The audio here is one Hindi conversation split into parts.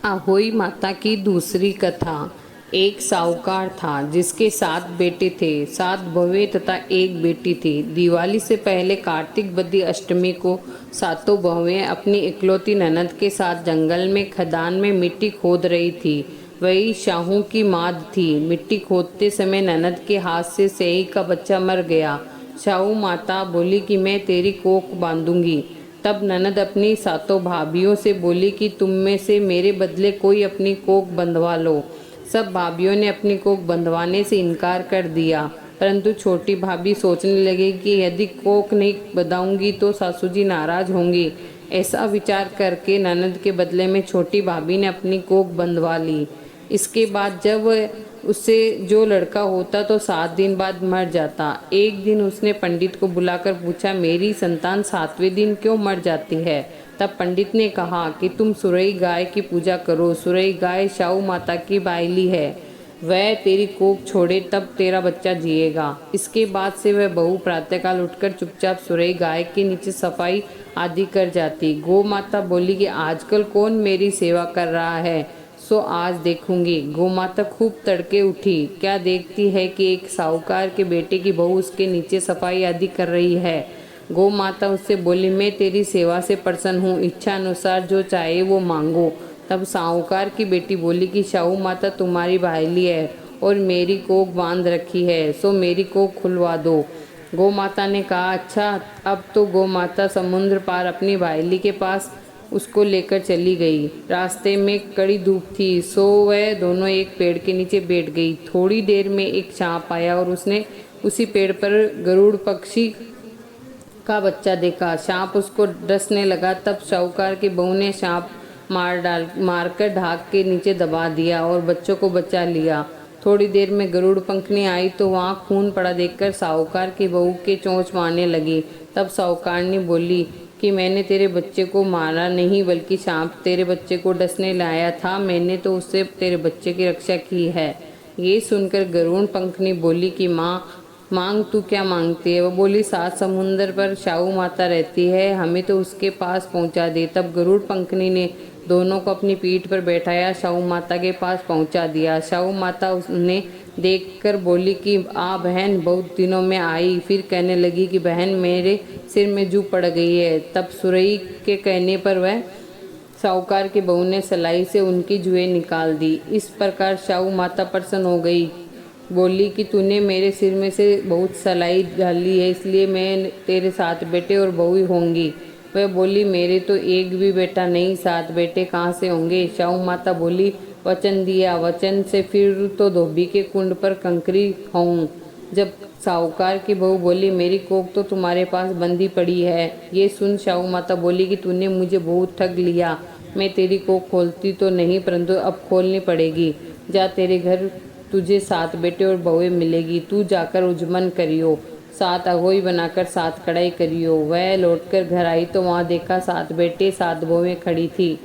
अहोई माता की दूसरी कथा। एक साहूकार था जिसके 7 बेटे थे, 7 बहुएं तथा एक बेटी थी। दिवाली से पहले कार्तिक बदी अष्टमी को सातों बहुएं अपनी इकलौती ननद के साथ जंगल में खदान में मिट्टी खोद रही थी। वही शाहू की माद थी। मिट्टी खोदते समय ननद के हाथ से सेई का बच्चा मर गया। शाहू माता बोली कि मैं तेरी कोख बांधूंगी। तब ननद अपनी सातों भाभियों से बोली कि तुम में से मेरे बदले कोई अपनी कोख बंधवा लो। सब भाभियों ने अपनी कोख बंधवाने से इनकार कर दिया, परंतु छोटी भाभी सोचने लगी कि यदि कोख नहीं बंधाऊंगी तो सासू जी नाराज होंगी। ऐसा विचार करके ननद के बदले में छोटी भाभी ने अपनी कोख बंधवा ली। इसके बाद जब उससे जो लड़का होता तो 7 दिन बाद मर जाता। एक दिन उसने पंडित को बुलाकर पूछा, मेरी संतान 7वें दिन क्यों मर जाती है? तब पंडित ने कहा कि तुम सुरई गाय की पूजा करो। सुरई गाय शाहू माता की बाइली है, वह तेरी कोख छोड़े तब तेरा बच्चा जिएगा। इसके बाद से वह बहू प्रातःकाल उठकर चुपचाप सुरई गाय के नीचे सफाई आदि कर जाती। गौ माता बोली कि आजकल कौन मेरी सेवा कर रहा है, सो आज देखूंगी। गौ माता खूब तड़के उठी। क्या देखती है कि एक साहूकार के बेटे की बहू उसके नीचे सफाई आदि कर रही है। गौ माता उससे बोली, मैं तेरी सेवा से प्रसन्न हूँ, इच्छा अनुसार जो चाहे वो मांगो। तब साहूकार की बेटी बोली कि शाहू माता तुम्हारी भाईली है और मेरी कोख बांध रखी है, सो मेरी कोख खुलवा दो। गौ माता ने कहा, अच्छा। अब तो गौ माता समुद्र पार अपनी भाईली के पास उसको लेकर चली गई। रास्ते में कड़ी धूप थी, सो वह दोनों एक पेड़ के नीचे बैठ गई। थोड़ी देर में एक सांप आया और उसने उसी पेड़ पर गरुड़ पक्षी का बच्चा देखा। सांप उसको डसने लगा। तब साहूकार की बहू ने सांप मारकर ढाक के नीचे दबा दिया और बच्चों को बचा लिया। थोड़ी देर में गरुड़ पंखनी आई तो वहाँ खून पड़ा देखकर साहूकार की बहू के चोंच मारने लगी। तब साहूकारनी बोली कि मैंने तेरे बच्चे को मारा नहीं, बल्कि सांप तेरे बच्चे को डसने लाया था। मैंने तो उससे तेरे बच्चे की रक्षा की है। ये सुनकर गरुड़ पंखनी बोली कि माँ, मांग, तू क्या मांगती है? वो बोली, 7 समुंदर पर शाहू माता रहती है, हमें तो उसके पास पहुंचा दे। तब गरुड़ पंखनी ने दोनों को अपनी पीठ पर बैठाया, शाहू माता के पास पहुंचा दिया। शाहू माता उन्हें देखकर बोली कि आ बहन, बहुत दिनों में आई। फिर कहने लगी कि बहन, मेरे सिर में जू पड़ गई है। तब सुरई के कहने पर वह साहूकार की बहू ने सलाई से उनकी जुएं निकाल दी। इस प्रकार शाहू माता प्रसन्न हो गई। बोली कि तूने मेरे सिर में से बहुत सलाई डाली है, इसलिए मैं तेरे 7 बेटे और बहू होंगी। वह बोली, मेरे तो एक भी बेटा नहीं, 7 बेटे कहाँ से होंगे? शाहू माता बोली, वचन दिया, वचन से फिर तो धोबी के कुंड पर कंकरी खाऊं। जब साहूकार की बहू बोली, मेरी कोख तो तुम्हारे पास बंधी पड़ी है। ये सुन शाहू माता बोली कि तूने मुझे बहुत ठग लिया। मैं तेरी कोख खोलती तो नहीं, परंतु अब खोलनी पड़ेगी। जा, तेरे घर तुझे 7 बेटे और बहुएं मिलेगी। तू जाकर उजमन करियो, 7 अहोई बनाकर 7 कढ़ाई करियो। वह लौटकर घर आई तो वहाँ देखा 7 बेटे 7 बहुएं खड़ी थी।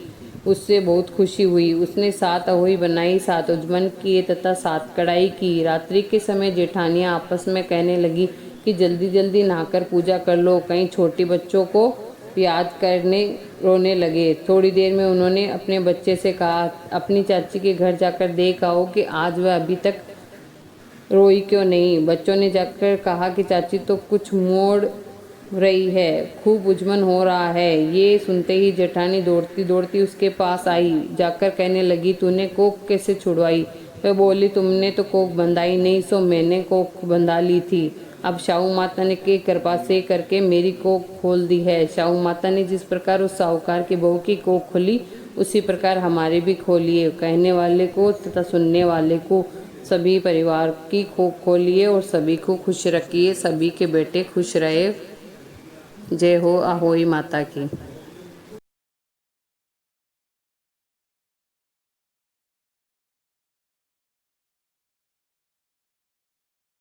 उससे बहुत खुशी हुई। उसने 7 अहोई बनाई, 7 उजमन किए तथा 7 कढ़ाई की। रात्रि के समय जेठानियाँ आपस में कहने लगी कि जल्दी जल्दी नहाकर पूजा कर लो, कहीं छोटी बच्चों को याद करने रोने लगे। थोड़ी देर में उन्होंने अपने बच्चे से कहा, अपनी चाची के घर जाकर देख आओ कि आज वह अभी तक रोई क्यों नहीं। बच्चों ने जाकर कहा कि चाची तो कुछ मोड़ रही है, खूब उजमन हो रहा है। ये सुनते ही जेठानी दौड़ती दौड़ती उसके पास आई। जाकर कहने लगी, तूने कोख कैसे छुड़वाई? वह बोली, तुमने तो कोख बंधाई नहीं, सो मैंने कोख बंधा ली थी। अब शाहू माता ने के कृपा से करके मेरी कोख खोल दी है। शाहू माता ने जिस प्रकार उस साहूकार की बहू की कोख खोली, उसी प्रकार हमारी भी खोलिए। कहने वाले को तथा सुनने वाले को सभी परिवार की कोख खोलिए और सभी को खुश रखिए। सभी के बेटे खुश रहे। जय हो अहोई माता की।